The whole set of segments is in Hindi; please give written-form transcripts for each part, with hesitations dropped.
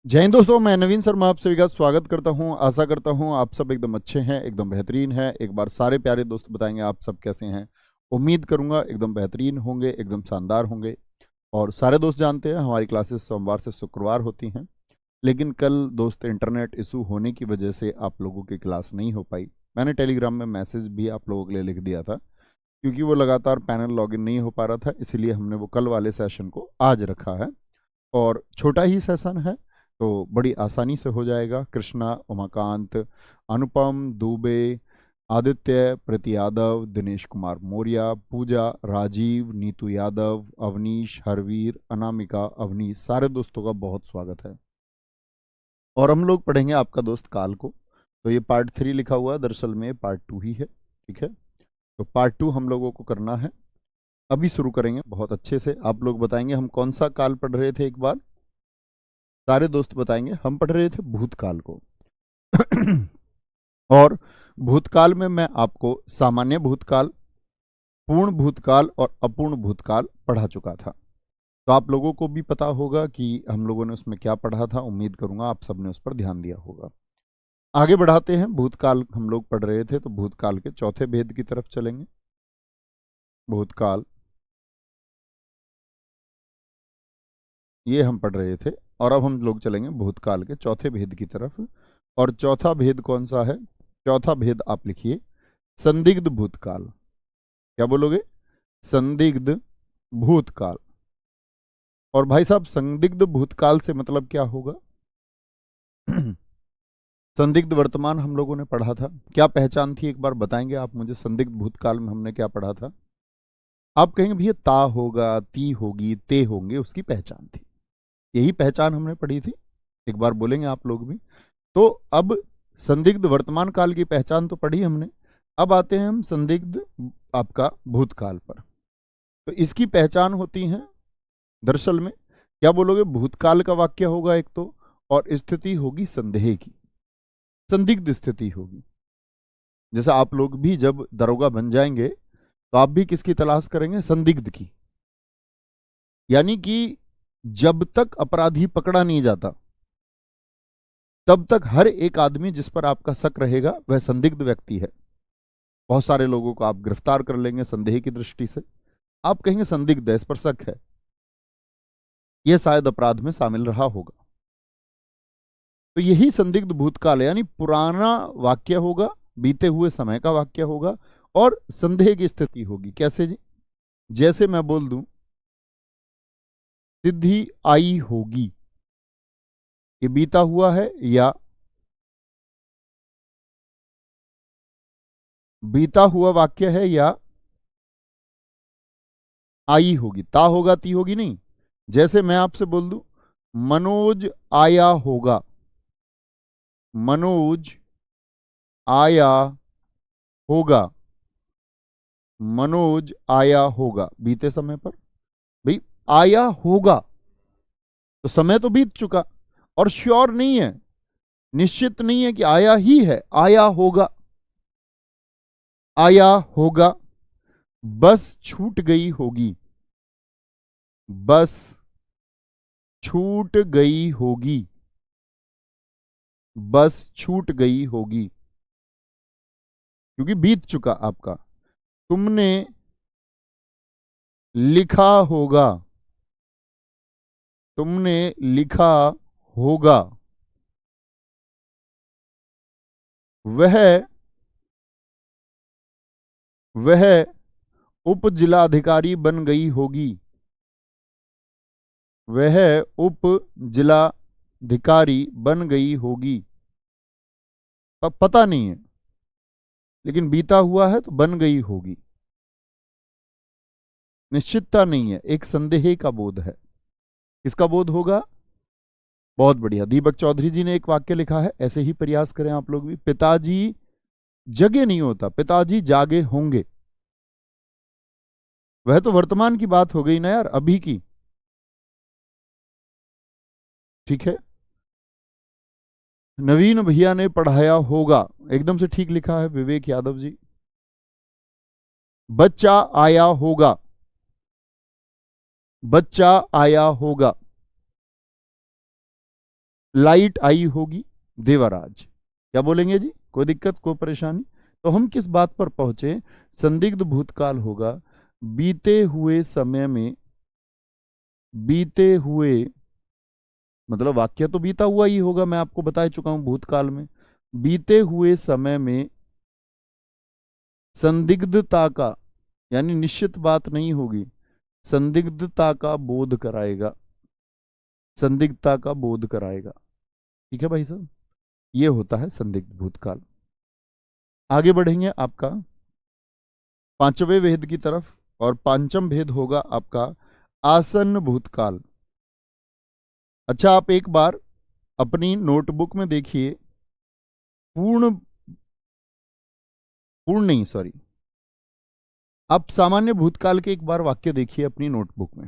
जय हिंद दोस्तों, मैं नवीन शर्मा आप सभी का स्वागत करता हूं। आशा करता हूं आप सब एकदम अच्छे हैं, एकदम बेहतरीन हैं। एक बार सारे प्यारे दोस्त बताएंगे आप सब कैसे हैं। उम्मीद करूंगा एकदम बेहतरीन होंगे, एकदम शानदार होंगे। और सारे दोस्त जानते हैं हमारी क्लासेस सोमवार से शुक्रवार होती हैं। लेकिन कल दोस्त इंटरनेट इशू होने की वजह से आप लोगों की क्लास नहीं हो पाई। मैंने टेलीग्राम में मैसेज भी आप लोगों के लिए लिख दिया था, क्योंकि वो लगातार पैनल लॉगिन नहीं हो पा रहा था। इसीलिए हमने वो कल वाले सेशन को आज रखा है। और छोटा ही सेशन है तो बड़ी आसानी से हो जाएगा। कृष्णा, उमाकांत, अनुपम दुबे, आदित्य, प्रति यादव, दिनेश कुमार मौर्य, पूजा, राजीव, नीतू यादव, अवनीश, हरवीर, अनामिका, अवनीश, सारे दोस्तों का बहुत स्वागत है। और हम लोग पढ़ेंगे आपका दोस्त काल को। तो ये पार्ट 3 लिखा हुआ है, दरअसल में पार्ट 2 ही है। ठीक है, तो पार्ट 2 हम लोगों को करना है। अभी शुरू करेंगे बहुत अच्छे से। आप लोग बताएंगे हम कौन सा काल पढ़ रहे थे। एक बार सारे दोस्त बताएंगे। हम पढ़ रहे थे भूतकाल को। और भूतकाल में मैं आपको सामान्य भूतकाल, पूर्ण भूतकाल और अपूर्ण भूतकाल पढ़ा चुका था। तो आप लोगों को भी पता होगा कि हम लोगों ने उसमें क्या पढ़ा था। उम्मीद करूंगा आप सबने उस पर ध्यान दिया होगा। आगे बढ़ाते हैं। भूतकाल हम लोग पढ़ रहे थे, तो भूतकाल के चौथे भेद की तरफ चलेंगे। भूतकाल ये हम पढ़ रहे थे, और अब हम लोग चलेंगे भूतकाल के चौथे भेद की तरफ। और चौथा भेद कौन सा है? चौथा भेद आप लिखिए, संदिग्ध भूतकाल। क्या बोलोगे? संदिग्ध भूतकाल। और भाई साहब, संदिग्ध भूतकाल से मतलब क्या होगा? संदिग्ध वर्तमान हम लोगों ने पढ़ा था। क्या पहचान थी, एक बार बताएंगे आप मुझे? संदिग्ध भूतकाल में हमने क्या पढ़ा था? आप कहेंगे भैया ता होगा, ती होगी, ते होंगे, उसकी पहचान थी। यही पहचान हमने पढ़ी थी। एक बार बोलेंगे आप लोग भी। तो अब संदिग्ध वर्तमान काल की पहचान तो पढ़ी हमने। अब आते हैं हम संदिग्ध आपका भूतकाल पर। तो इसकी पहचान होती है, दरअसल में क्या बोलोगे? भूतकाल का वाक्य होगा एक तो, और स्थिति होगी संदेह की, संदिग्ध स्थिति होगी। जैसे आप लोग भी जब दरोगा बन जाएंगे तो आप भी किसकी तलाश करेंगे? संदिग्ध की। यानी कि जब तक अपराधी पकड़ा नहीं जाता तब तक हर एक आदमी जिस पर आपका शक रहेगा वह संदिग्ध व्यक्ति है। बहुत सारे लोगों को आप गिरफ्तार कर लेंगे संदेह की दृष्टि से। आप कहेंगे संदिग्ध है, इस पर शक है, यह शायद अपराध में शामिल रहा होगा। तो यही संदिग्ध भूतकाल है, यानी पुराना वाक्य होगा, बीते हुए समय का वाक्य होगा, और संदेह की स्थिति होगी। कैसे जी? जैसे मैं बोल दूं सिद्धि आई होगी, ये बीता हुआ है या बीता हुआ वाक्य है, या आई होगी, ता होगा ती होगी नहीं। जैसे मैं आपसे बोल दूं मनोज आया होगा, मनोज आया होगा, मनोज आया होगा, बीते समय पर। भाई आया होगा तो समय तो बीत चुका, और श्योर नहीं है, निश्चित नहीं है कि आया ही है। आया होगा, आया होगा। बस छूट गई होगी, बस छूट गई होगी, बस छूट गई होगी, क्योंकि बीत चुका आपका। तुमने लिखा होगा, तुमने लिखा होगा। वह वह उप जिलाधिकारी बन गई होगी, वह उप जिलाधिकारी बन गई होगी। पता नहीं है, लेकिन बीता हुआ है तो बन गई होगी। निश्चितता नहीं है, एक संदेह का बोध है। किसका बोध होगा? बहुत बढ़िया, दीपक चौधरी जी ने एक वाक्य लिखा है, ऐसे ही प्रयास करें आप लोग भी। पिताजी जगे नहीं होता, पिताजी जागे होंगे। वह तो वर्तमान की बात हो गई ना यार, अभी की। ठीक है, नवीन भैया ने पढ़ाया होगा, एकदम से ठीक लिखा है विवेक यादव जी। बच्चा आया होगा, बच्चा आया होगा। लाइट आई होगी, देवराज। क्या बोलेंगे जी? कोई दिक्कत, कोई परेशानी? तो हम किस बात पर पहुंचे? संदिग्ध भूतकाल होगा बीते हुए समय में, बीते हुए मतलब वाक्य तो बीता हुआ ही होगा, मैं आपको बता चुका हूं भूतकाल में। बीते हुए समय में संदिग्धता का, यानी निश्चित बात नहीं होगी, संदिग्धता का बोध कराएगा, संदिग्धता का बोध कराएगा। ठीक है भाई साहब, ये होता है संदिग्ध भूतकाल। आगे बढ़ेंगे आपका पांचवें भेद की तरफ, और पांचम भेद होगा आपका आसन्न भूतकाल। अच्छा, आप एक बार अपनी नोटबुक में देखिए, पूर्ण पूर्ण नहीं, सॉरी, आप सामान्य भूतकाल के एक बार वाक्य देखिए अपनी नोटबुक में।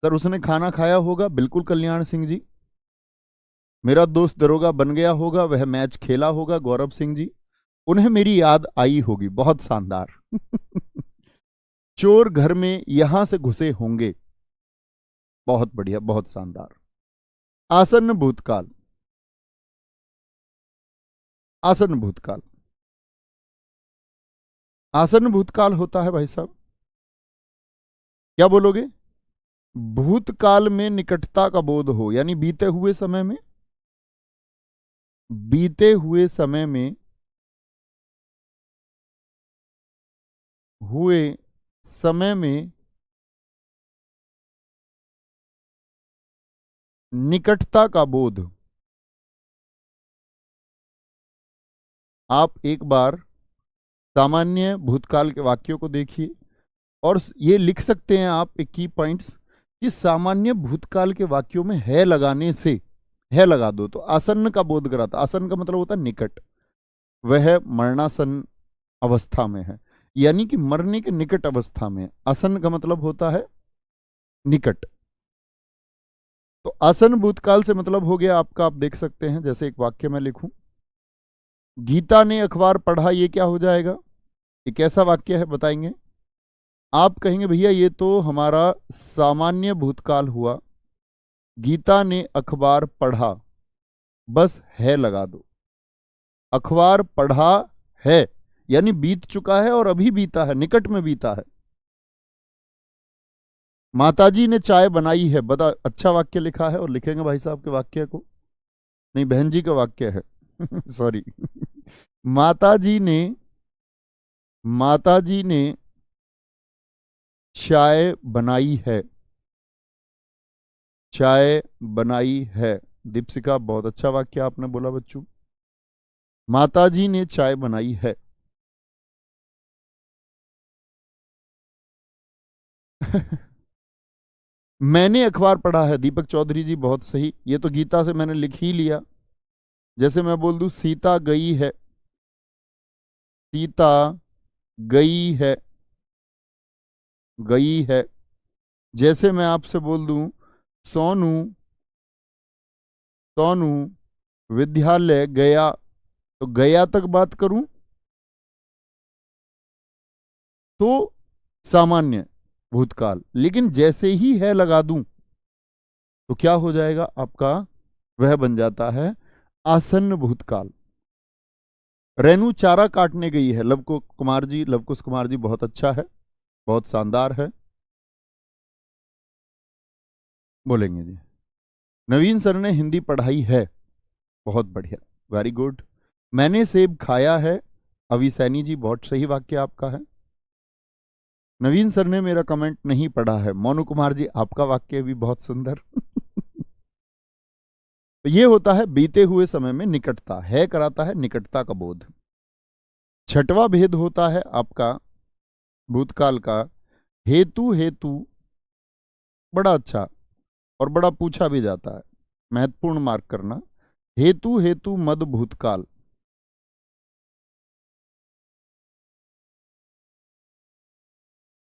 सर, उसने खाना खाया होगा, बिल्कुल कल्याण सिंह जी। मेरा दोस्त दरोगा बन गया होगा, वह मैच खेला होगा, गौरव सिंह जी। उन्हें मेरी याद आई होगी, बहुत शानदार। चोर घर में यहां से घुसे होंगे, बहुत बढ़िया, बहुत शानदार। आसन्न भूतकाल, आसन्न भूतकाल, आसन्न भूतकाल होता है भाई साहब, क्या बोलोगे? भूतकाल में निकटता का बोध हो, यानी बीते हुए समय में, बीते हुए समय में हुए समय में निकटता का बोध। आप एक बार सामान्य भूतकाल के वाक्यों को देखिए, और ये लिख सकते हैं आप एक की पॉइंट्स कि सामान्य भूतकाल के वाक्यों में है लगाने से, है लगा दो तो आसन्न का बोध कराता। आसन्न का मतलब होता है निकट, वह मरणासन अवस्था में है, यानी कि मरने के निकट अवस्था में। आसन्न का मतलब होता है निकट। तो आसन्न भूतकाल से मतलब हो गया आपका, आप देख सकते हैं, जैसे एक वाक्य में लिखूं, गीता ने अखबार पढ़ा, ये क्या हो जाएगा? ये कैसा वाक्य है बताएंगे? आप कहेंगे भैया ये तो हमारा सामान्य भूतकाल हुआ, गीता ने अखबार पढ़ा, बस है लगा दो। अखबार पढ़ा है यानी बीत चुका है और अभी बीता है, निकट में बीता है। माताजी ने चाय बनाई है, बता, अच्छा वाक्य लिखा है, और लिखेंगे भाई साहब के वाक्य को, नहीं बहन जी का वाक्य है। सॉरी। माताजी ने, माताजी ने चाय बनाई है, चाय बनाई है। दीपशिका, बहुत अच्छा वाक्य आपने बोला बच्चों, माताजी ने चाय बनाई है। मैंने अखबार पढ़ा है, दीपक चौधरी जी बहुत सही, ये तो गीता से मैंने लिख ही लिया। जैसे मैं बोल दूं सीता गई है, सीता गई है, गई है। जैसे मैं आपसे बोल दूं सोनू, सोनू विद्यालय गया, तो गया तक बात करूं तो सामान्य भूतकाल, लेकिन जैसे ही है लगा दूं तो क्या हो जाएगा आपका? वह बन जाता है आसन्न भूतकाल। रेनू चारा काटने गई है, लव कुमार जी, लवकुश कुमार जी, बहुत अच्छा है, बहुत शानदार है, बोलेंगे जी। नवीन सर ने हिंदी पढ़ाई है, बहुत बढ़िया, वेरी गुड। मैंने सेब खाया है, अभी सैनी जी, बहुत सही वाक्य आपका है। नवीन सर ने मेरा कमेंट नहीं पढ़ा है, मोनू कुमार जी आपका वाक्य भी बहुत सुंदर। तो ये होता है बीते हुए समय में निकटता, है कराता है निकटता का बोध। छठवां भेद होता है आपका भूतकाल का हेतु, हेतु, बड़ा अच्छा, और बड़ा पूछा भी जाता है, महत्वपूर्ण मार्क करना। हेतु, हेतु मद भूतकाल,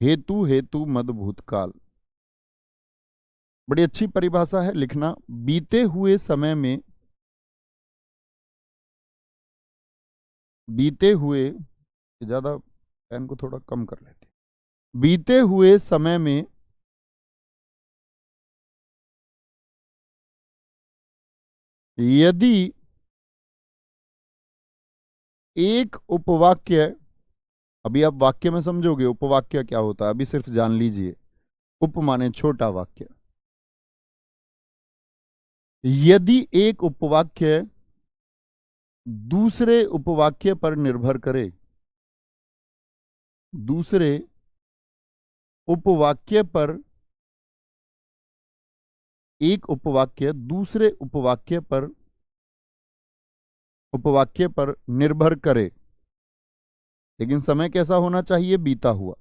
हेतु, हेतु मद भूतकाल, बड़ी अच्छी परिभाषा है, लिखना। बीते हुए समय में, बीते हुए, ज्यादा पेन को थोड़ा कम कर लेते, बीते हुए समय में यदि एक उपवाक्य, अभी आप वाक्य में समझोगे उपवाक्य क्या होता है, अभी सिर्फ जान लीजिए। उप माने छोटा वाक्य। यदि एक उपवाक्य दूसरे उपवाक्य पर निर्भर करे, दूसरे उपवाक्य पर, एक उपवाक्य दूसरे उपवाक्य पर निर्भर करे, लेकिन समय कैसा होना चाहिए, बीता हुआ,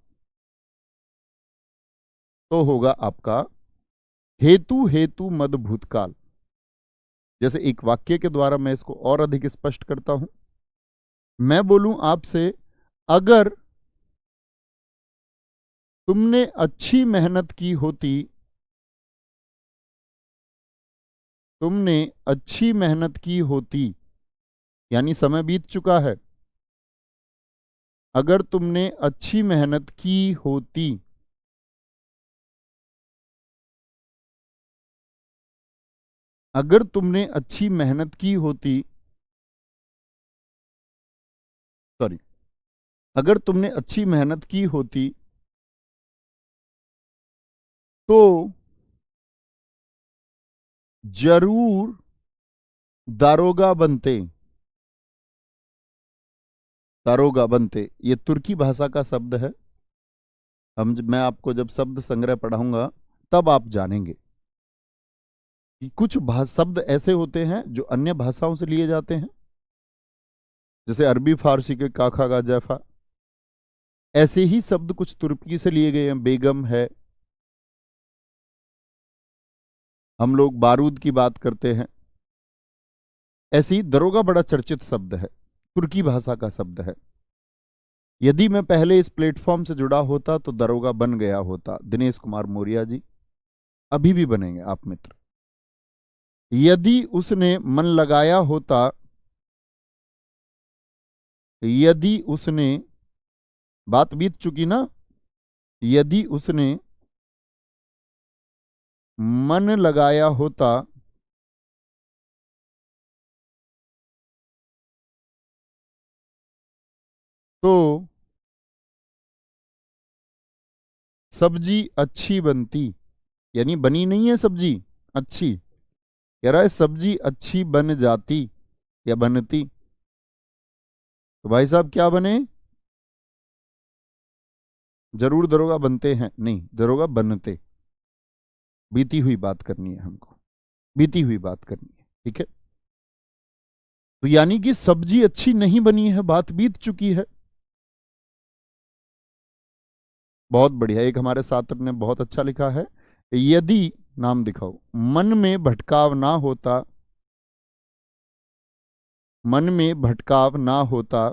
तो होगा आपका हेतु हेतु मद भूतकाल। जैसे एक वाक्य के द्वारा मैं इसको और अधिक स्पष्ट करता हूं। मैं बोलूं आपसे, अगर तुमने अच्छी मेहनत की होती, तुमने अच्छी मेहनत की होती, यानी समय बीत चुका है। अगर तुमने अच्छी मेहनत की होती, अगर तुमने अच्छी मेहनत की होती, सॉरी, अगर तुमने अच्छी मेहनत की होती तो जरूर दारोगा बनते। दारोगा बनते, ये तुर्की भाषा का शब्द है। मैं आपको जब शब्द संग्रह पढ़ाऊंगा तब आप जानेंगे कि कुछ शब्द ऐसे होते हैं जो अन्य भाषाओं से लिए जाते हैं, जैसे अरबी फारसी के काखा का जैफा। ऐसे ही शब्द कुछ तुर्की से लिए गए हैं, बेगम है, हम लोग बारूद की बात करते हैं। ऐसे ही दरोगा बड़ा चर्चित शब्द है, तुर्की भाषा का शब्द है। यदि मैं पहले इस प्लेटफॉर्म से जुड़ा होता तो दरोगा बन गया होता। दिनेश कुमार मौर्य जी, अभी भी बनेंगे आप मित्र। यदि उसने मन लगाया होता, यदि उसने, बात बीत चुकी ना, यदि उसने मन लगाया होता तो सब्जी अच्छी बनती, यानी बनी नहीं है सब्जी अच्छी, कह रहा है सब्जी अच्छी बन जाती या बनती। तो भाई साहब क्या बने, जरूर दरोगा बनते हैं, नहीं, दरोगा बनते। बीती हुई बात करनी है हमको, बीती हुई बात करनी है, ठीक है। तो यानी कि सब्जी अच्छी नहीं बनी है, बात बीत चुकी है। बहुत बढ़िया, एक हमारे छात्र ने बहुत अच्छा लिखा है, यदि, नाम दिखाओ, मन में भटकाव ना होता, मन में भटकाव ना होता,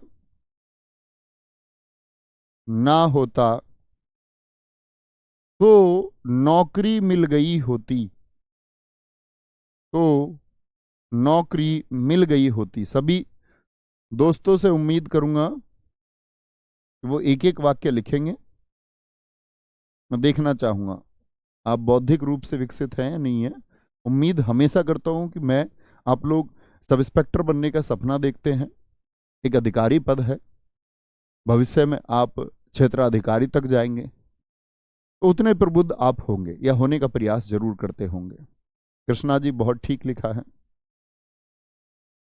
ना होता तो नौकरी मिल गई होती, तो नौकरी मिल गई होती। सभी दोस्तों से उम्मीद करूंगा कि वो एक एक वाक्य लिखेंगे। मैं देखना चाहूंगा आप बौद्धिक रूप से विकसित हैं या नहीं है। उम्मीद हमेशा करता हूं कि मैं, आप लोग सब इंस्पेक्टर बनने का सपना देखते हैं, एक अधिकारी पद है, भविष्य में आप क्षेत्राधिकारी तक जाएंगे, तो उतने प्रबुद्ध आप होंगे या होने का प्रयास जरूर करते होंगे। कृष्णा जी बहुत ठीक लिखा है,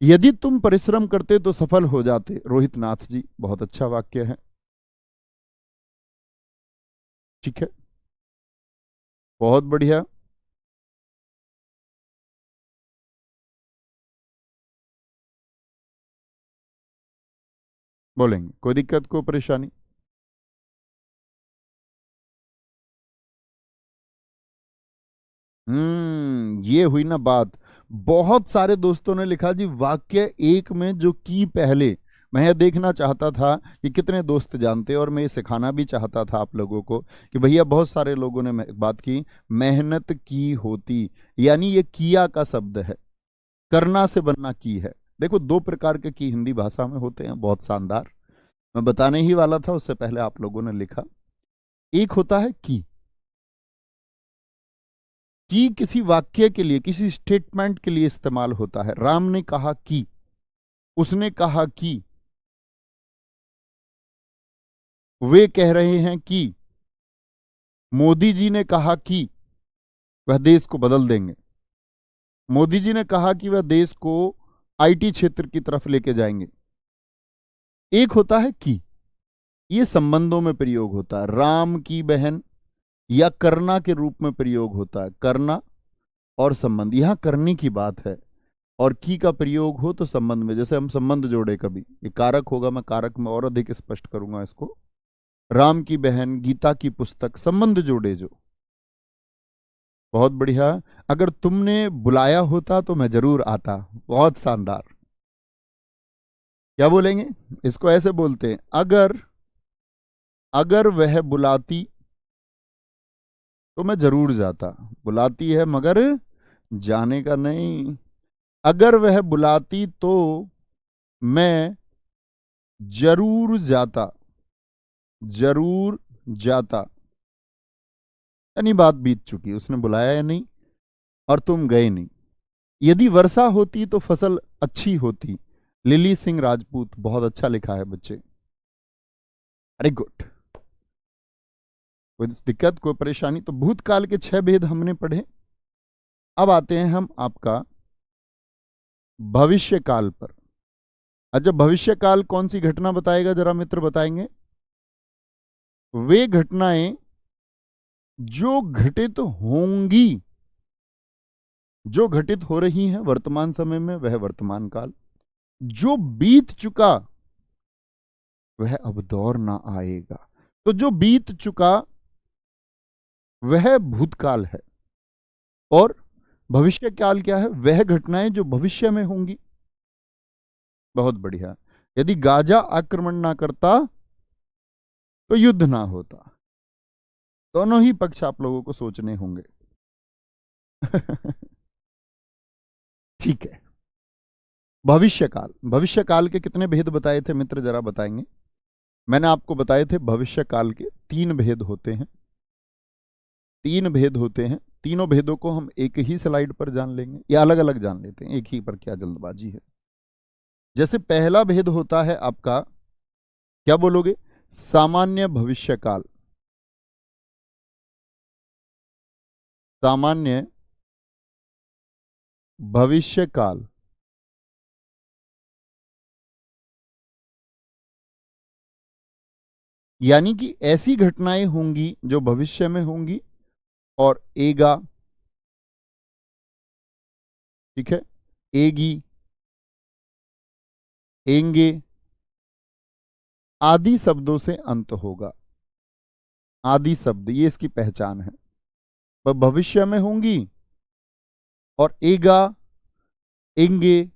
यदि तुम परिश्रम करते तो सफल हो जाते। रोहित नाथ जी बहुत अच्छा वाक्य है, ठीक है, बहुत बढ़िया। बोलेंगे, कोई दिक्कत कोई परेशानी। ये हुई ना बात। बहुत सारे दोस्तों ने लिखा जी वाक्य एक में जो की पहले, मैं यह देखना चाहता था कि कितने दोस्त जानते, और मैं ये सिखाना भी चाहता था आप लोगों को कि भैया बहुत सारे लोगों ने बात की मेहनत की होती, यानी ये किया का शब्द है, करना से बनना की है। देखो दो प्रकार के की हिंदी भाषा में होते हैं, बहुत शानदार, मैं बताने ही वाला था, उससे पहले आप लोगों ने लिखा। एक होता है कि किसी वाक्य के लिए, किसी स्टेटमेंट के लिए इस्तेमाल होता है। राम ने कहा कि, उसने कहा कि, वे कह रहे हैं कि, मोदी जी ने कहा कि वह देश को बदल देंगे, मोदी जी ने कहा कि वह देश को आईटी क्षेत्र की तरफ लेके जाएंगे। एक होता है कि, ये संबंधों में प्रयोग होता है। राम की बहन या करना के रूप में प्रयोग होता है। करना और संबंध, यहां करने की बात है, और की का प्रयोग हो तो संबंध में, जैसे हम संबंध जोड़े कभी, ये कारक होगा, मैं कारक में और अधिक स्पष्ट करूंगा इसको। राम की बहन, गीता की पुस्तक, संबंध जोड़े जो। बहुत बढ़िया। अगर तुमने बुलाया होता तो मैं जरूर आता। बहुत शानदार। क्या बोलेंगे इसको? ऐसे बोलते हैं, अगर अगर वह बुलाती तो मैं जरूर जाता। बुलाती है मगर जाने का नहीं। अगर वह बुलाती तो मैं जरूर जाता। जरूर जाता यानी बात बीत चुकी, उसने बुलाया या नहीं और तुम गए नहीं। यदि वर्षा होती तो फसल अच्छी होती। लिली सिंह राजपूत। बहुत अच्छा लिखा है बच्चे, वेरी गुड। कोई दिक्कत, कोई परेशानी? तो भूतकाल के 6 भेद हमने पढ़े। अब आते हैं हम आपका भविष्य काल पर। अच्छा, भविष्य काल कौन सी घटना बताएगा, जरा मित्र बताएंगे? वे घटनाएं जो घटित होंगी, जो घटित हो रही हैं वर्तमान समय में, वह वर्तमान काल। जो बीत चुका वह अब दौर ना आएगा। तो जो बीत चुका वह भूतकाल है, और भविष्य काल क्या है? वह घटनाएं जो भविष्य में होंगी। बहुत बढ़िया। यदि गाजा आक्रमण ना करता तो युद्ध ना होता। दोनों ही पक्ष आप लोगों को सोचने होंगे। ठीक है। भविष्य काल, भविष्य काल के कितने भेद बताए थे मित्र, जरा बताएंगे? मैंने आपको बताए थे भविष्य काल के 3 भेद होते हैं। 3 भेद होते हैं। तीनों भेदों को हम एक ही स्लाइड पर जान लेंगे या अलग अलग जान लेते हैं? एक ही पर क्या जल्दबाजी है? जैसे पहला भेद होता है आपका, क्या बोलोगे? सामान्य भविष्य काल। सामान्य भविष्य काल यानी कि ऐसी घटनाएं होंगी जो भविष्य में होंगी, और एगा, ठीक है, एगी, एंगे आदि शब्दों से अंत होगा। आदि शब्द, ये इसकी पहचान है। वह भविष्य में होंगी, और एगा, एंगे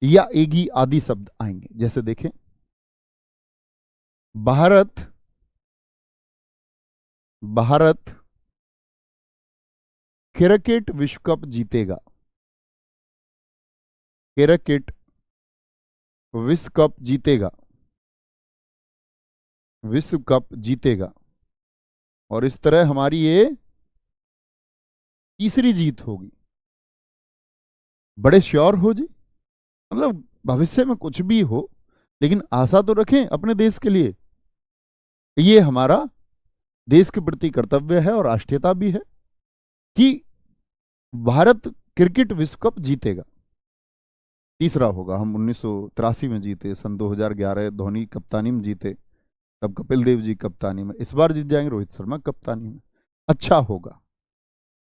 या एगी आदि शब्द आएंगे। जैसे देखें, भारत, भारत क्रिकेट विश्व कप जीतेगा। क्रिकेट विश्व कप जीतेगा। विश्व कप जीतेगा। और इस तरह हमारी ये तीसरी जीत होगी। बड़े श्योर हो जी, मतलब भविष्य में कुछ भी हो, लेकिन आशा तो रखें अपने देश के लिए। ये हमारा देश के प्रति कर्तव्य है और राष्ट्रीयता भी है कि भारत क्रिकेट विश्व कप जीतेगा। तीसरा होगा, हम 1983 में जीते, सन 2011 धोनी कप्तानी में जीते, तब कपिल देव जी कप्तानी में। इस बार जीत जाएंगे रोहित शर्मा कप्तानी में। अच्छा होगा,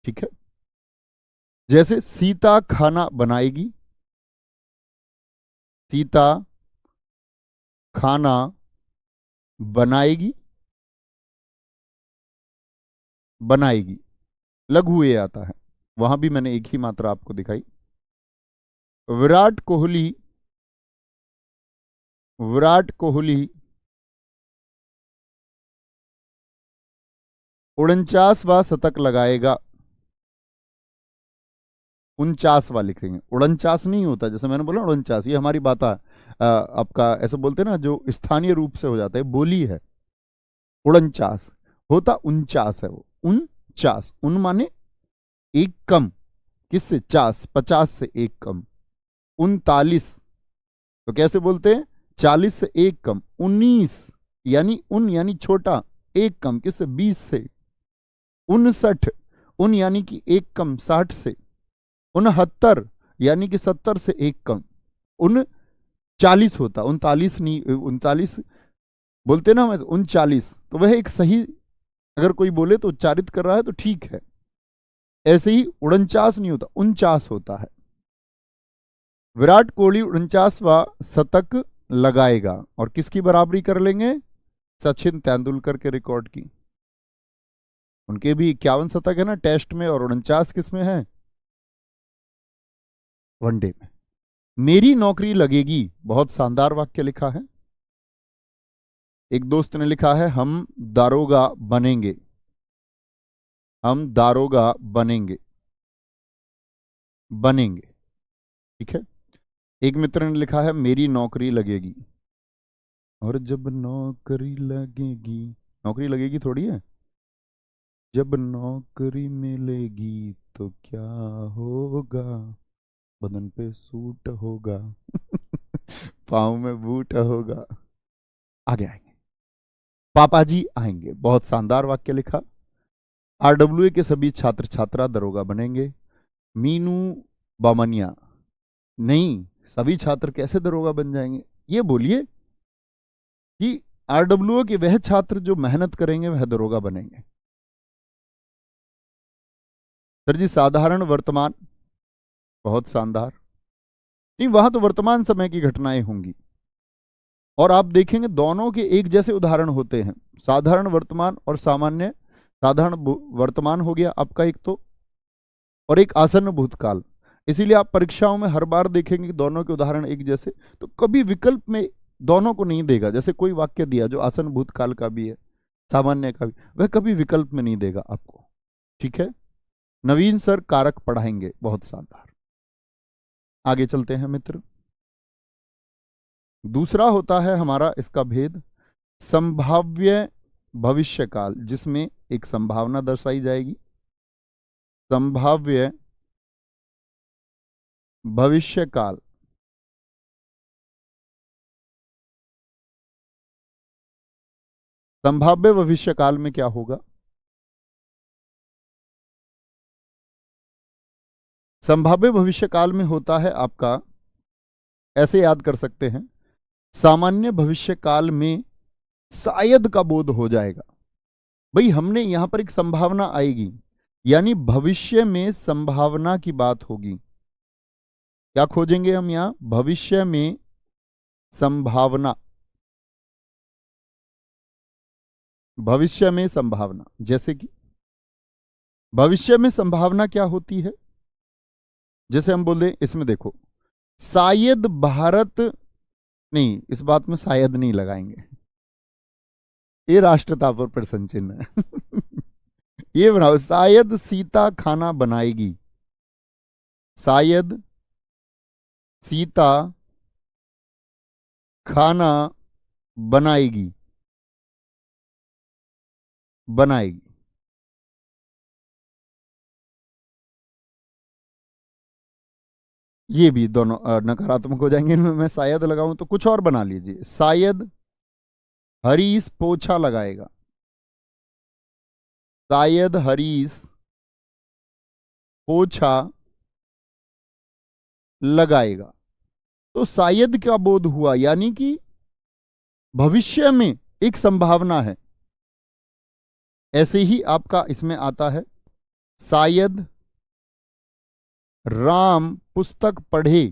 ठीक है। जैसे सीता खाना बनाएगी। सीता खाना बनाएगी। बनाएगी लघु ए आता है, वहां भी मैंने एक ही मात्रा आपको दिखाई। विराट कोहली, विराट कोहली 49वां शतक लगाएगा। 49वां लिखेंगे, 49 नहीं होता, जैसे मैंने बोला 49, ये हमारी बात है। आपका ऐसे बोलते हैं ना, जो स्थानीय रूप से हो जाता है, बोली है। 49 होता 49 है वो। 49, उन माने एक कम, किससे? 50 से एक कम। 39, तो कैसे बोलते हैं? 40 से एक कम। 19 यानी उन यानी छोटा, एक कम किससे? 20 से। 59, उन यानी कि एक कम 60 से। 69 यानी कि 70 से एक कम। 39 होता, 39 नहीं, 39 बोलते ना, 39, तो वह एक सही, अगर कोई बोले तो उच्चारित कर रहा है तो ठीक है। ऐसे ही 49 नहीं होता, 49 होता है। विराट कोहली 49वां शतक लगाएगा और किसकी बराबरी कर लेंगे? सचिन तेंदुलकर के रिकॉर्ड की। उनके भी 51 शतक है ना टेस्ट में, और 49 किस में है? वनडे में। मेरी नौकरी लगेगी, बहुत शानदार वाक्य लिखा है। एक दोस्त ने लिखा है, हम दारोगा बनेंगे, हम दारोगा बनेंगे, बनेंगे, ठीक है। एक मित्र ने लिखा है, मेरी नौकरी लगेगी, और जब नौकरी लगेगी, नौकरी लगेगी थोड़ी है, जब नौकरी मिलेगी तो क्या होगा, बदन पे सूट होगा, पाँव में बूट होगा। आगे आएंगे, पापा जी आएंगे, बहुत शानदार वाक्य लिखा। आरडब्ल्यूए के सभी छात्र छात्रा दरोगा बनेंगे। मीनू बामनिया, नहीं, सभी छात्र कैसे दरोगा बन जाएंगे? ये बोलिए कि आरडब्ल्यूए के वह छात्र जो मेहनत करेंगे वह दरोगा बनेंगे। सर जी साधारण वर्तमान, बहुत शानदार। नहीं, वहां तो वर्तमान समय की घटनाएं होंगी, और आप देखेंगे दोनों के एक जैसे उदाहरण होते हैं। साधारण वर्तमान और सामान्य, साधारण वर्तमान हो गया आपका एक तो, और एक आसन्न भूतकाल। इसीलिए आप परीक्षाओं में हर बार देखेंगे कि दोनों के उदाहरण एक जैसे, तो कभी विकल्प में दोनों को नहीं देगा। जैसे कोई वाक्य दिया जो आसन्न भूतकाल का भी है, सामान्य का भी, वह कभी विकल्प में नहीं देगा आपको, ठीक है। नवीन सर कारक पढ़ाएंगे, बहुत शानदार। आगे चलते हैं मित्र। दूसरा होता है हमारा इसका भेद, संभाव्य भविष्यकाल, जिसमें एक संभावना दर्शाई जाएगी। संभाव्य भविष्यकाल, संभाव्य भविष्यकाल में क्या होगा? संभाव्य भविष्यकाल में होता है आपका, ऐसे याद कर सकते हैं, सामान्य भविष्यकाल में शायद का बोध हो जाएगा। भाई हमने यहां पर एक संभावना आएगी, यानी भविष्य में संभावना की बात होगी। क्या खोजेंगे हम यहां? भविष्य में संभावना, भविष्य में संभावना। जैसे कि भविष्य में संभावना क्या होती है? जैसे हम बोल दें, इसमें देखो, शायद भारत, नहीं, इस बात में शायद नहीं लगाएंगे, ये राष्ट्रता पर प्रश्न चिन्ह है। ये बनाओ, शायद सीता खाना बनाएगी, शायद सीता खाना बनाएगी, बनाएगी। ये भी दोनों नकारात्मक हो जाएंगे। इनमें मैं शायद लगाऊं तो कुछ और बना लीजिए, शायद हरीश पोछा लगाएगा, शायद हरीश पोछा लगाएगा। तो शायद क्या बोध हुआ, यानी कि भविष्य में एक संभावना है। ऐसे ही आपका इसमें आता है, शायद राम पुस्तक पढ़े,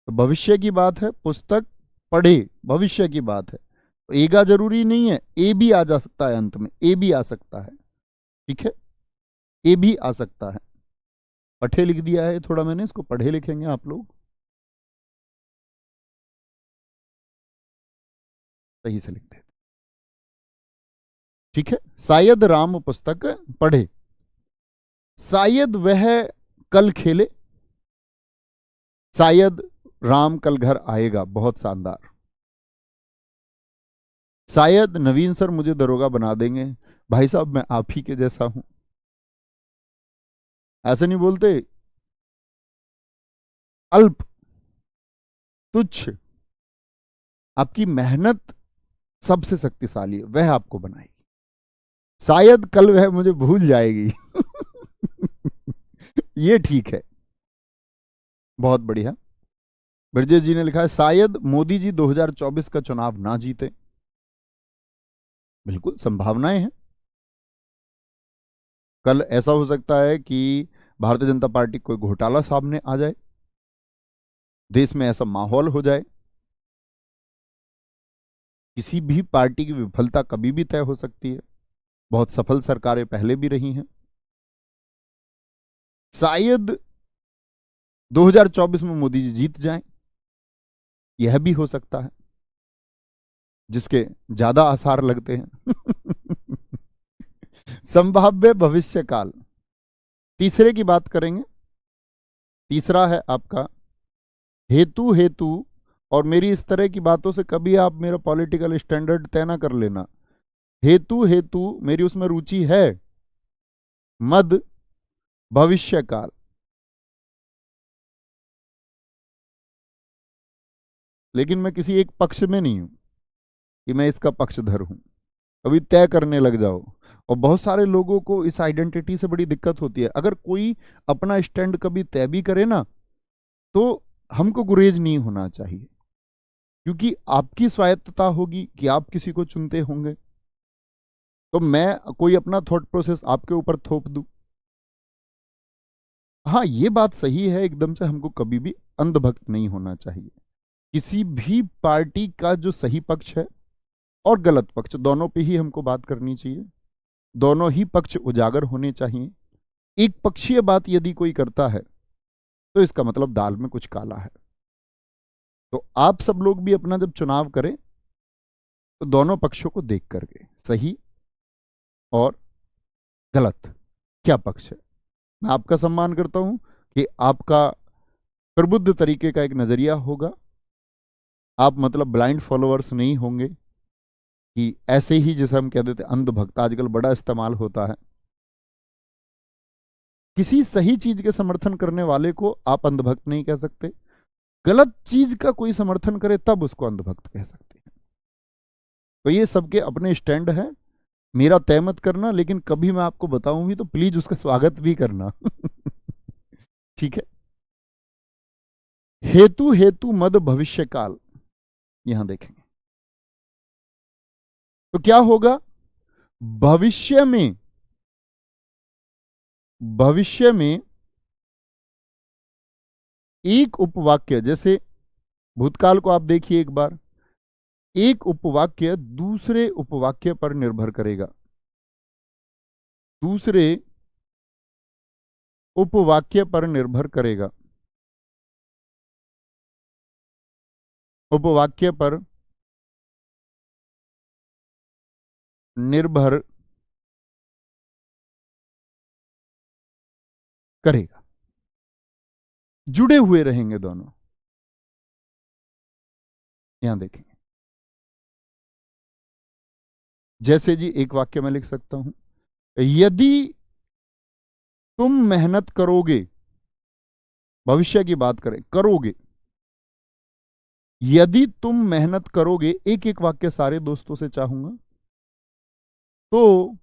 तो भविष्य की बात है, पुस्तक पढ़े भविष्य की बात है, तो एगा जरूरी नहीं है, ए भी आ जा सकता है, अंत में ए भी आ सकता है, ठीक है, ए भी आ सकता है। पढ़े लिख दिया है थोड़ा मैंने, इसको पढ़े लिखेंगे आप लोग, सही से लिख देते, ठीक है। शायद राम पुस्तक पढ़े, शायद वह कल खेले, शायद राम कल घर आएगा, बहुत शानदार। शायद नवीन सर मुझे दरोगा बना देंगे, भाई साहब मैं आप ही के जैसा हूं, ऐसे नहीं बोलते, अल्प, तुच्छ। आपकी मेहनत सबसे शक्तिशाली है, वह आपको बनाएगी। शायद कल वह मुझे भूल जाएगी। ये ठीक है, बहुत बढ़िया। ब्रजेश जी ने लिखा है शायद मोदी जी 2024 का चुनाव ना जीते। बिल्कुल संभावनाएं हैं। कल ऐसा हो सकता है कि भारतीय जनता पार्टी कोई घोटाला सामने आ जाए, देश में ऐसा माहौल हो जाए। किसी भी पार्टी की विफलता कभी भी तय हो सकती है। बहुत सफल सरकारें पहले भी रही हैं। शायद 2024 में मोदी जी जीत जाएं, यह भी हो सकता है, जिसके ज्यादा आसार लगते हैं। संभाव्य भविष्य काल, तीसरे की बात करेंगे। तीसरा है आपका हेतु। हेतु, और मेरी इस तरह की बातों से कभी आप मेरा पॉलिटिकल स्टैंडर्ड तय ना कर लेना। हेतु, हेतु मेरी उसमें रुचि है। मद, भविष्य काल। लेकिन मैं किसी एक पक्ष में नहीं हूं कि मैं इसका पक्षधर हूं। कभी तय करने लग जाओ। और बहुत सारे लोगों को इस आइडेंटिटी से बड़ी दिक्कत होती है। अगर कोई अपना स्टैंड कभी तय भी करे ना, तो हमको गुरेज नहीं होना चाहिए, क्योंकि आपकी स्वायत्तता होगी कि आप किसी को चुनते होंगे। तो मैं कोई अपना थॉट प्रोसेस आपके ऊपर थोप दूं? हाँ, ये बात सही है एकदम से, हमको कभी भी अंधभक्त नहीं होना चाहिए। किसी भी पार्टी का जो सही पक्ष है और गलत पक्ष, दोनों पे ही हमको बात करनी चाहिए। दोनों ही पक्ष उजागर होने चाहिए। एक पक्षीय बात यदि कोई करता है तो इसका मतलब दाल में कुछ काला है। तो आप सब लोग भी अपना जब चुनाव करें तो दोनों पक्षों को देख करके, सही और गलत क्या पक्ष है। मैं आपका सम्मान करता हूं कि आपका प्रबुद्ध तरीके का एक नजरिया होगा। आप मतलब ब्लाइंड फॉलोअर्स नहीं होंगे कि ऐसे ही, जैसे हम कह देते अंधभक्त आजकल बड़ा इस्तेमाल होता है। किसी सही चीज के समर्थन करने वाले को आप अंधभक्त नहीं कह सकते। गलत चीज का कोई समर्थन करे तब उसको अंधभक्त कह सकते हैं। तो ये सबके अपने स्टैंड है। मेरा तय मत करना, लेकिन कभी मैं आपको बताऊं भी तो प्लीज उसका स्वागत भी करना। ठीक है। हेतु, हेतु मद भविष्य काल, यहां देखेंगे तो क्या होगा। भविष्य में, भविष्य में एक उपवाक्य, जैसे भूतकाल को आप देखिए एक बार, एक उपवाक्य दूसरे उपवाक्य पर निर्भर करेगा। दूसरे उपवाक्य पर निर्भर करेगा। उपवाक्य पर निर्भर करेगा। जुड़े हुए रहेंगे दोनों। यहां देखेंगे, जैसे जी एक वाक्य में लिख सकता हूं, यदि तुम मेहनत करोगे, भविष्य की बात करें, करोगे, यदि तुम मेहनत करोगे, एक एक वाक्य सारे दोस्तों से चाहूंगा, तो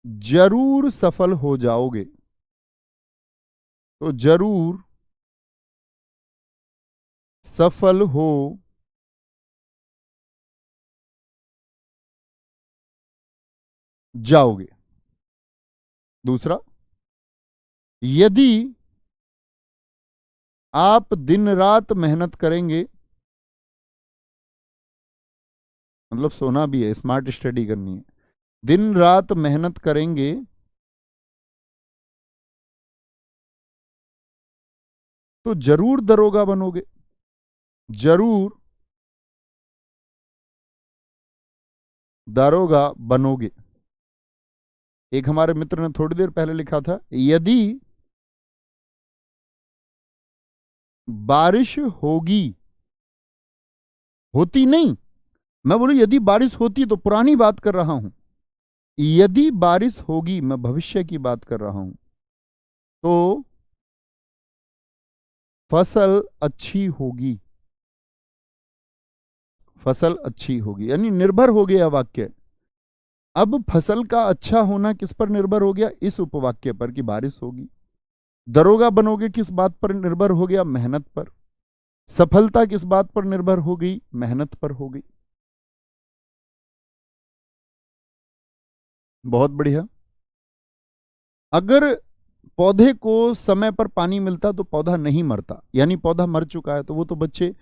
जरूर सफल हो जाओगे। तो जरूर सफल हो जाओगे। दूसरा, यदि आप दिन रात मेहनत करेंगे, मतलब सोना भी है, स्मार्ट स्टडी करनी है, दिन रात मेहनत करेंगे तो जरूर दरोगा बनोगे। जरूर दरोगा बनोगे। एक हमारे मित्र ने थोड़ी देर पहले लिखा था, यदि बारिश होगी, होती नहीं, मैं बोलूं यदि बारिश होती, तो पुरानी बात कर रहा हूं। यदि बारिश होगी, मैं भविष्य की बात कर रहा हूं, तो फसल अच्छी होगी, फसल अच्छी होगी, यानी निर्भर हो गया वाक्य। अब फसल का अच्छा होना किस पर निर्भर हो गया? इस उपवाक्य पर कि बारिश होगी। दरोगा बनोगे किस बात पर निर्भर हो गया? मेहनत पर। सफलता किस बात पर निर्भर हो गई? मेहनत पर हो गई। बहुत बढ़िया। अगर पौधे को समय पर पानी मिलता तो पौधा नहीं मरता, यानी पौधा मर चुका है तो वो तो बच्चे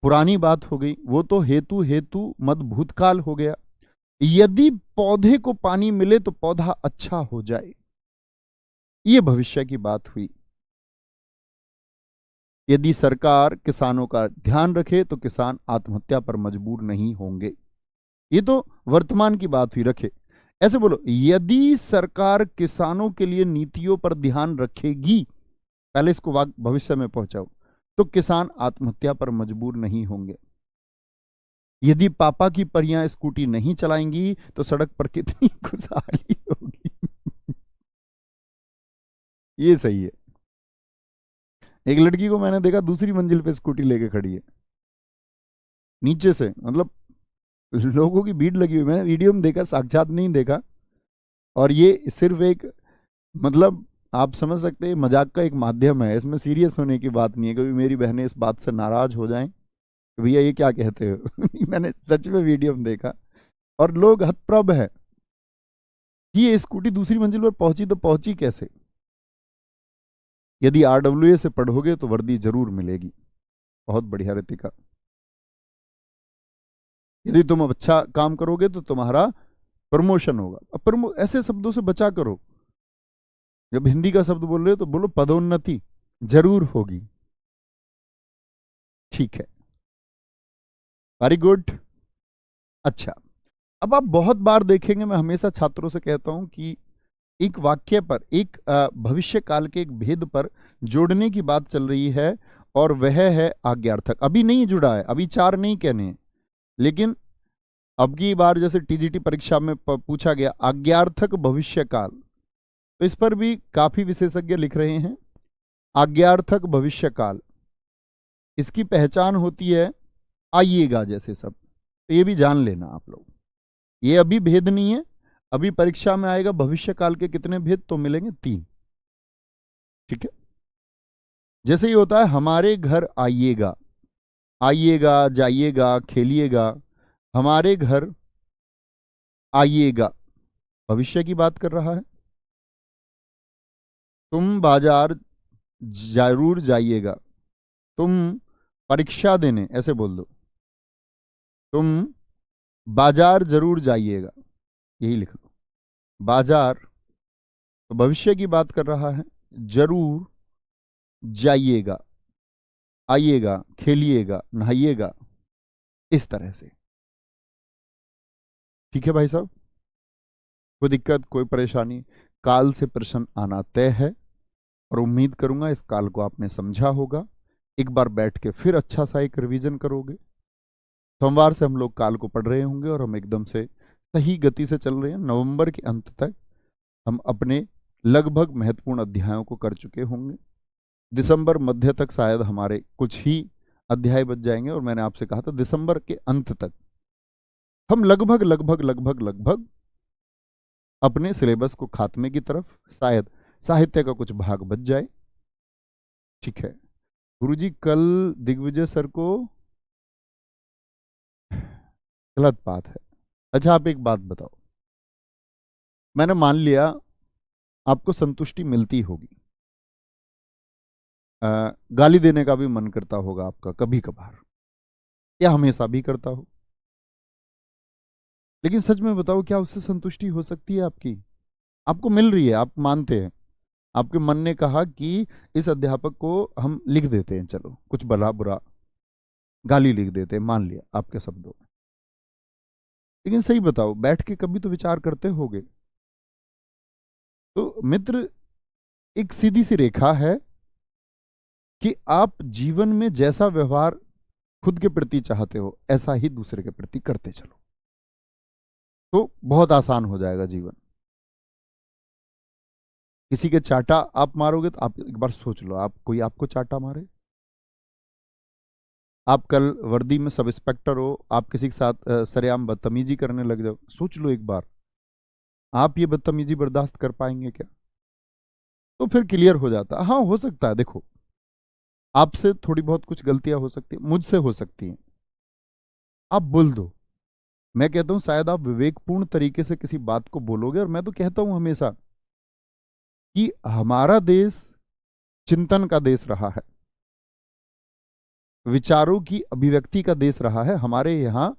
पुरानी बात हो गई, वो तो हेतु हेतु मद भूतकाल हो गया। यदि पौधे को पानी मिले तो पौधा अच्छा हो जाए, ये भविष्य की बात हुई। यदि सरकार किसानों का ध्यान रखे तो किसान आत्महत्या पर मजबूर नहीं होंगे, ये तो वर्तमान की बात हुई। रखे, ऐसे बोलो, यदि सरकार किसानों के लिए नीतियों पर ध्यान रखेगी, पहले इसको भविष्य में पहुंचाओ, तो किसान आत्महत्या पर मजबूर नहीं होंगे। यदि पापा की परियां स्कूटी नहीं चलाएंगी तो सड़क पर कितनी खुशहाली होगी। ये सही है। एक लड़की को मैंने देखा दूसरी मंजिल पे स्कूटी लेके खड़ी है, नीचे से, मतलब लोगों की भीड़ लगी हुई। मैंने वीडियो में देखा, साक्षात नहीं देखा। और ये सिर्फ एक, मतलब आप समझ सकते हैं, मजाक का एक माध्यम है, इसमें सीरियस होने की बात नहीं है। कभी मेरी बहनें इस बात से नाराज हो जाएं कि भैया ये क्या कहते हो। मैंने सच में वीडियो में देखा, और लोग हतप्रभ है कि ये स्कूटी दूसरी मंजिल पर पहुंची तो पहुंची कैसे। यदि RWA से पढ़ोगे तो वर्दी जरूर मिलेगी। बहुत बढ़िया रितिका। यदि तुम अच्छा काम करोगे तो तुम्हारा प्रमोशन होगा। अब ऐसे शब्दों से बचा करो। जब हिंदी का शब्द बोल रहे हो तो बोलो पदोन्नति जरूर होगी। ठीक है, वेरी गुड। अच्छा, अब आप बहुत बार देखेंगे, मैं हमेशा छात्रों से कहता हूं कि एक वाक्य पर, एक भविष्य काल के एक भेद पर जोड़ने की बात चल रही है, और वह है आज्ञार्थक। अभी नहीं जुड़ा है, अभी चार नहीं कहने हैं, लेकिन अब की बार जैसे TGT परीक्षा में पूछा गया आज्ञार्थक भविष्य काल, तो इस पर भी काफी विशेषज्ञ लिख रहे हैं। आज्ञार्थक भविष्य काल, इसकी पहचान होती है आइएगा जैसे सब, तो ये भी जान लेना आप लोग। ये अभी भेद नहीं है, अभी परीक्षा में आएगा भविष्य काल के कितने भेद, तो मिलेंगे 3। ठीक है, जैसे ही होता है हमारे घर आइएगा, आइएगा, जाइएगा, खेलिएगा, हमारे घर आइएगा, भविष्य की बात कर रहा है। तुम बाजार जरूर जाइएगा, तुम परीक्षा देने, ऐसे बोल दो, तुम बाजार जरूर जाइएगा, यही लिख लो। बाजार तो भविष्य की बात कर रहा है, जरूर जाइएगा, आइएगा, खेलिएगा, नहाइएगा, इस तरह से। ठीक है भाई साहब, कोई दिक्कत, कोई परेशानी? काल से प्रश्न आना तय है, और उम्मीद करूंगा इस काल को आपने समझा होगा। एक बार बैठ के फिर अच्छा सा एक रिवीजन करोगे। सोमवार से हम लोग काल को पढ़ रहे होंगे, और हम एकदम से सही गति से चल रहे हैं। नवंबर के अंत तक हम अपने लगभग महत्वपूर्ण अध्यायों को कर चुके होंगे। दिसंबर मध्य तक शायद हमारे कुछ ही अध्याय बच जाएंगे, और मैंने आपसे कहा था दिसंबर के अंत तक हम लगभग लगभग लगभग लगभग अपने सिलेबस को खात्मे की तरफ, शायद साहित्य का कुछ भाग बच जाए। ठीक है गुरुजी, कल दिग्विजय सर को, गलत बात है। अच्छा, आप एक बात बताओ, मैंने मान लिया आपको संतुष्टि मिलती होगी, गाली देने का भी मन करता होगा आपका कभी कभार, या हमेशा भी करता हो, लेकिन सच में बताओ, क्या उससे संतुष्टि हो सकती है आपकी? आपको मिल रही है, आप मानते हैं, आपके मन ने कहा कि इस अध्यापक को हम लिख देते हैं, चलो कुछ भला बुरा गाली लिख देते हैं, मान लिया आपके शब्दों में, लेकिन सही बताओ, बैठ के कभी तो विचार करते होगे। तो मित्र, एक सीधी सी रेखा है कि आप जीवन में जैसा व्यवहार खुद के प्रति चाहते हो, ऐसा ही दूसरे के प्रति करते चलो, तो बहुत आसान हो जाएगा जीवन। किसी के चाटा आप मारोगे तो आप एक बार सोच लो, आप कोई आपको चाटा मारे? आप कल वर्दी में सब इंस्पेक्टर हो, आप किसी के साथ सरेआम बदतमीजी करने लग जाओ, सोच लो एक बार, आप ये बदतमीजी बर्दाश्त कर पाएंगे क्या? तो फिर क्लियर हो जाता। हाँ, हो सकता है, देखो आपसे थोड़ी बहुत कुछ गलतियां हो सकती है, मुझसे हो सकती हैं, आप बोल दो। मैं कहता हूं शायद आप विवेकपूर्ण तरीके से किसी बात को बोलोगे, और मैं तो कहता हूं हमेशा कि हमारा देश चिंतन का देश रहा है, विचारों की अभिव्यक्ति का देश रहा है। हमारे यहां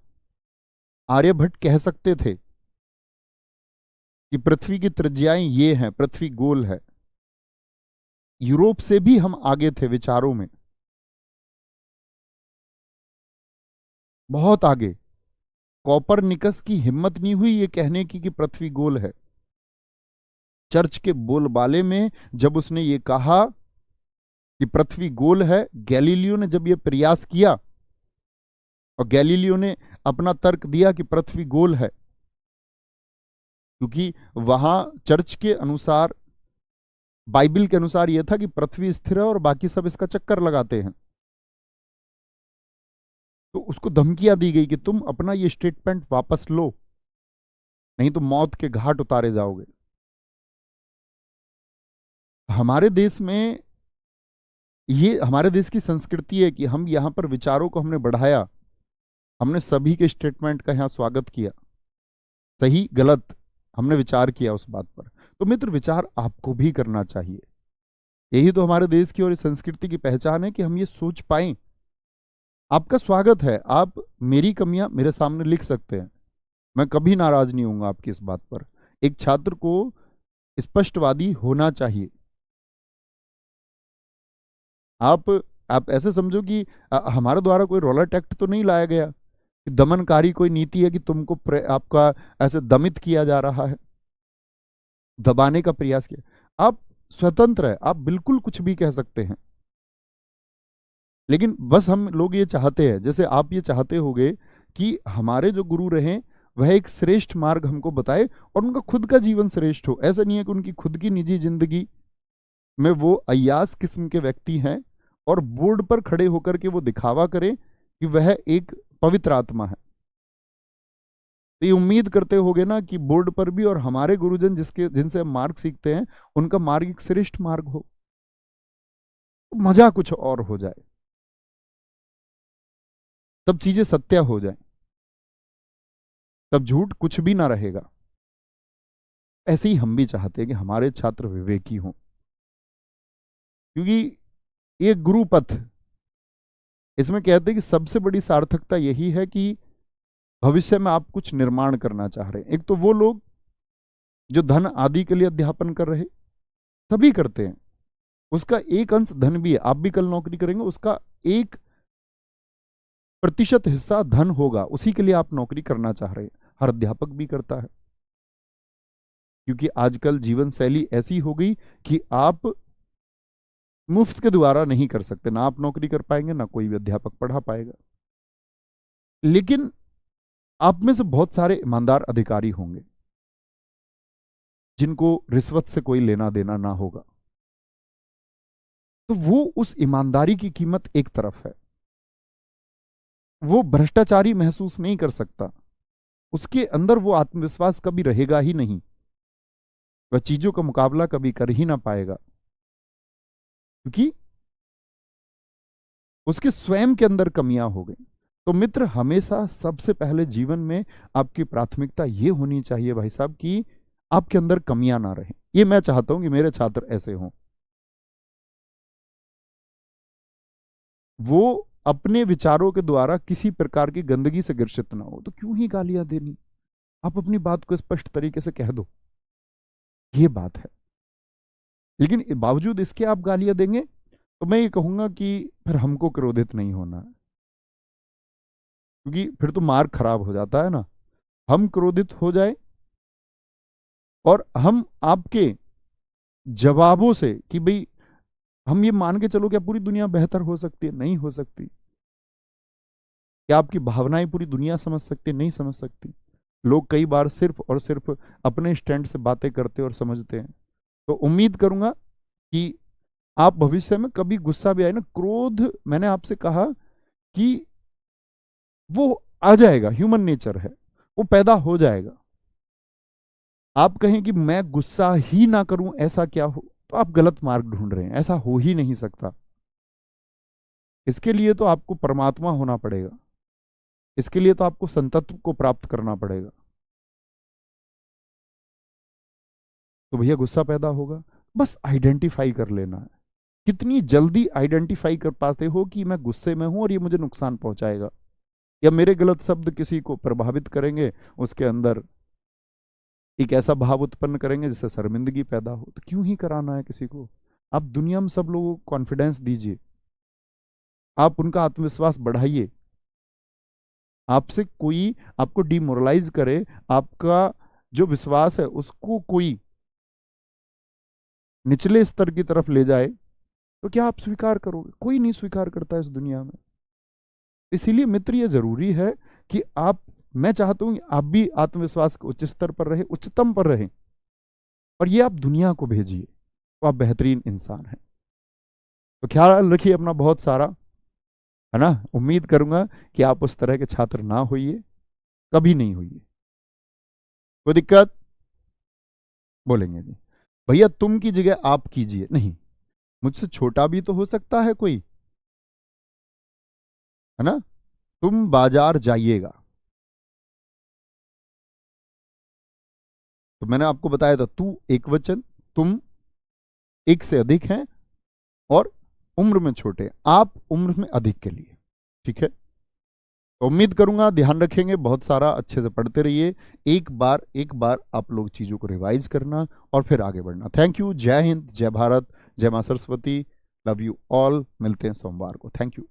आर्यभट्ट कह सकते थे कि पृथ्वी की त्रिज्याएं ये हैं, पृथ्वी गोल है। यूरोप से भी हम आगे थे विचारों में, बहुत आगे। कॉपरनिकस की हिम्मत नहीं हुई ये कहने की कि पृथ्वी गोल है। चर्च के बोलबाले में जब उसने ये कहा कि पृथ्वी गोल है, गैलीलियो ने जब ये प्रयास किया, और गैलीलियो ने अपना तर्क दिया कि पृथ्वी गोल है, क्योंकि वहां चर्च के अनुसार, बाइबल के अनुसार यह था कि पृथ्वी स्थिर है और बाकी सब इसका चक्कर लगाते हैं। तो उसको धमकियां दी गई कि तुम अपना ये स्टेटमेंट वापस लो, नहीं तो मौत के घाट उतारे जाओगे। हमारे देश में, ये हमारे देश की संस्कृति है कि हम यहां पर विचारों को हमने बढ़ाया, हमने सभी के स्टेटमेंट का यहां स्वागत किया, सही गलत हमने विचार किया उस बात पर। तो मित्र, विचार आपको भी करना चाहिए। यही तो हमारे देश की और इस संस्कृति की पहचान है कि हम ये सोच पाए। आपका स्वागत है, आप मेरी कमियां मेरे सामने लिख सकते हैं, मैं कभी नाराज नहीं होऊंगा आपकी इस बात पर। एक छात्र को स्पष्टवादी होना चाहिए। आप आप ऐसे समझो कि हमारे द्वारा कोई रोलर एक्ट तो नहीं लाया गया, कि दमनकारी कोई नीति है कि तुमको आपका ऐसे दमित किया जा रहा है, दबाने का प्रयास किया। आप स्वतंत्र है, आप बिल्कुल कुछ भी कह सकते हैं। लेकिन बस हम लोग ये चाहते हैं, जैसे आप ये चाहते होगे कि हमारे जो गुरु रहें वह एक श्रेष्ठ मार्ग हमको बताए, और उनका खुद का जीवन श्रेष्ठ हो। ऐसा नहीं है कि उनकी खुद की निजी जिंदगी में वो अय्यास किस्म के व्यक्ति हैं और बोर्ड पर खड़े होकर के वो दिखावा करें कि वह एक पवित्र आत्मा है। तो ये उम्मीद करते होगे ना कि बोर्ड पर भी और हमारे गुरुजन जिनसे हम मार्ग सीखते हैं, उनका मार्ग एक श्रेष्ठ मार्ग हो, तो मजा कुछ और हो जाए, तब चीजें सत्य हो जाए, तब झूठ कुछ भी ना रहेगा। ऐसे ही हम भी चाहते हैं कि हमारे छात्र विवेकी हों, क्योंकि ये गुरु पथ, इसमें कहते हैं कि सबसे बड़ी सार्थकता यही है कि भविष्य में आप कुछ निर्माण करना चाह रहे हैं। एक तो वो लोग जो धन आदि के लिए अध्यापन कर रहे, सभी करते हैं, उसका एक अंश धन भी है। आप भी कल नौकरी करेंगे, उसका 1% हिस्सा धन होगा, उसी के लिए आप नौकरी करना चाह रहे हैं। हर अध्यापक भी करता है, क्योंकि आजकल जीवन शैली ऐसी हो गई कि आप मुफ्त के द्वारा नहीं कर सकते, ना आप नौकरी कर पाएंगे, ना कोई भी अध्यापक पढ़ा पाएगा। लेकिन आप में से बहुत सारे ईमानदार अधिकारी होंगे जिनको रिश्वत से कोई लेना देना ना होगा, तो वो उस ईमानदारी की कीमत एक तरफ है, वो भ्रष्टाचारी महसूस नहीं कर सकता, उसके अंदर वो आत्मविश्वास कभी रहेगा ही नहीं, वह चीजों का मुकाबला कभी कर ही ना पाएगा, क्योंकि उसके स्वयं के अंदर कमियां हो गई। तो मित्र, हमेशा सबसे पहले जीवन में आपकी प्राथमिकता ये होनी चाहिए भाई साहब कि आपके अंदर कमियां ना रहें। ये मैं चाहता हूं कि मेरे छात्र ऐसे हों, वो अपने विचारों के द्वारा किसी प्रकार की गंदगी से ग्रसित ना हो। तो क्यों ही गालियां देनी, आप अपनी बात को स्पष्ट तरीके से कह दो, ये बात है। लेकिन बावजूद इसके आप गालियां देंगे, तो मैं ये कहूंगा कि फिर हमको क्रोधित नहीं होना है, क्योंकि फिर तो मार्ग खराब हो जाता है ना। हम क्रोधित हो जाए और हम आपके जवाबों से, कि भाई हम ये मान के चलो क्या पूरी दुनिया बेहतर हो सकती है? नहीं हो सकती। क्या आपकी भावनाएं पूरी दुनिया समझ सकती है? नहीं समझ सकती। लोग कई बार सिर्फ और सिर्फ अपने स्टैंड से बातें करते और समझते हैं। तो उम्मीद करूंगा कि आप भविष्य में कभी गुस्सा भी आए ना, क्रोध, मैंने आपसे कहा कि वो आ जाएगा, ह्यूमन नेचर है, वो पैदा हो जाएगा। आप कहें कि मैं गुस्सा ही ना करूं, ऐसा क्या हो, तो आप गलत मार्ग ढूंढ रहे हैं। ऐसा हो ही नहीं सकता। इसके लिए तो आपको परमात्मा होना पड़ेगा, इसके लिए तो आपको संतत्व को प्राप्त करना पड़ेगा। तो भैया गुस्सा पैदा होगा, बस आइडेंटिफाई कर लेना है। कितनी जल्दी आइडेंटिफाई कर पाते हो कि मैं गुस्से में हूं और ये मुझे नुकसान पहुंचाएगा, या मेरे गलत शब्द किसी को प्रभावित करेंगे, उसके अंदर एक ऐसा भाव उत्पन्न करेंगे जिससे शर्मिंदगी पैदा हो, तो क्यों ही कराना है किसी को। आप दुनिया में सब लोगों को कॉन्फिडेंस दीजिए, आप उनका आत्मविश्वास बढ़ाइए। आपसे कोई आपको डिमोरलाइज करे, आपका जो विश्वास है उसको कोई निचले स्तर की तरफ ले जाए, तो क्या आप स्वीकार करोगे? कोई नहीं स्वीकार करता इस दुनिया में। इसीलिए मित्र, ये जरूरी है कि आप, मैं चाहता हूं कि आप भी आत्मविश्वास के उच्च स्तर पर रहे, उच्चतम पर रहें, और ये आप दुनिया को भेजिए, तो आप बेहतरीन इंसान हैं। तो ख्याल रखिए अपना बहुत सारा, है ना। उम्मीद करूंगा कि आप उस तरह के छात्र ना होइए, कभी नहीं होइए। कोई दिक्कत? बोलेंगे नहीं भैया तुम की जगह आप कीजिए, नहीं, मुझसे छोटा भी तो हो सकता है कोई, है ना। तुम बाजार जाइएगा, तो मैंने आपको बताया था, तू एक वचन, तुम एक से अधिक हैं, और उम्र में छोटे, आप उम्र में अधिक के लिए, ठीक है। तो उम्मीद करूंगा ध्यान रखेंगे, बहुत सारा अच्छे से पढ़ते रहिए। एक बार आप लोग चीजों को रिवाइज करना और फिर आगे बढ़ना। Thank you. जय हिंद, जय भारत, जय मां सरस्वती। Love you all. मिलते हैं सोमवार को। Thank you.